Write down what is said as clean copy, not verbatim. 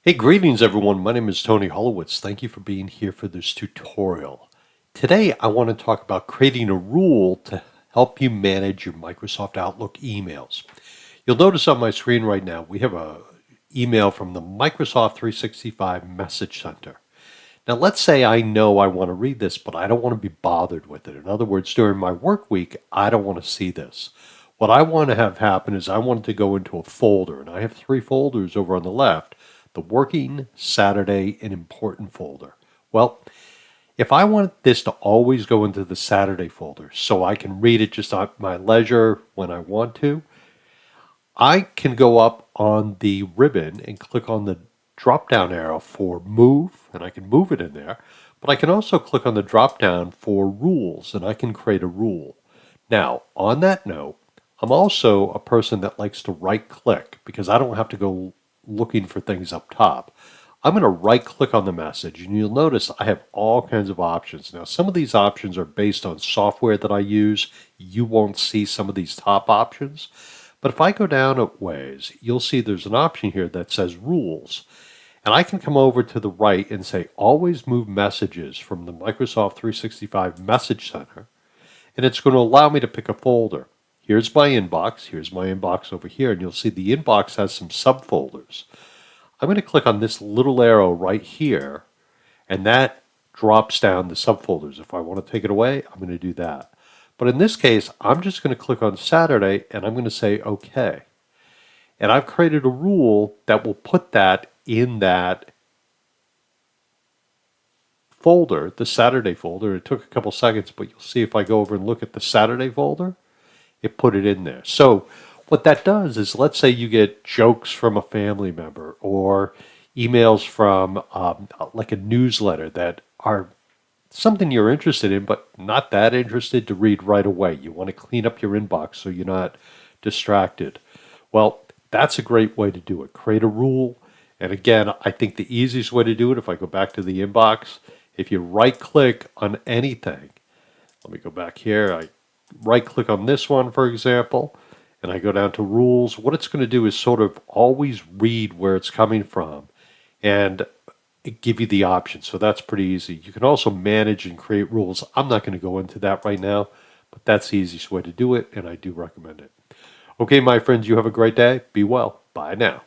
Hey, greetings everyone. My name is Tony Holowitz. Thank you for being here for this tutorial. Today I want to talk about creating a rule to help you manage your Microsoft Outlook emails. You'll notice on my screen right now we have a email from the Microsoft 365 Message Center. Now let's say I know I want to read this, but I don't want to be bothered with it. In other words, during my work week, I don't want to see this. What I want to have happen is I want it to go into a folder, and I have three folders over on the left: the working, Saturday, and important folder. Well, if I want this to always go into the Saturday folder so I can read it just at my leisure when I want to, I can go up on the ribbon and click on the drop down arrow for move, and I can move it in there. But I can also click on the drop down for rules, and I can create a rule. Now, on that note, I'm also a person that likes to right click because I don't have to go looking for things up top. I'm going to right click on the message, and you'll notice I have all kinds of options. Now, some of these options are based on software that I use. You won't see some of these top options. But if I go down a ways, you'll see there's an option here that says rules. And I can come over to the right and say always move messages from the Microsoft 365 Message Center. And it's going to allow me to pick a folder. Here's my inbox. Here's my inbox over here. And you'll see the inbox has some subfolders. I'm going to click on this little arrow right here, and that drops down the subfolders. If I want to take it away, I'm going to do that. But in this case, I'm just going to click on Saturday, and I'm going to say OK. And I've created a rule that will put that in that folder, the Saturday folder. It took a couple seconds, but you'll see if I go over and look at the Saturday folder, it put it in there. So what that does is, let's say you get jokes from a family member or emails from like a newsletter that are something you're interested in, but not that interested to read right away. You want to clean up your inbox so you're not distracted. Well, that's a great way to do it. Create a rule. And again, I think the easiest way to do it, if I go back to the inbox, if you right click on anything, let me go back here. I right click on this one, for example, and I go down to rules. What it's going to do is sort of always read where it's coming from and give you the option. So that's pretty easy. You can also manage and create rules. I'm not going to go into that right now, but that's the easiest way to do it, and I do recommend it. Okay, my friends, you have a great day. Be well. Bye now.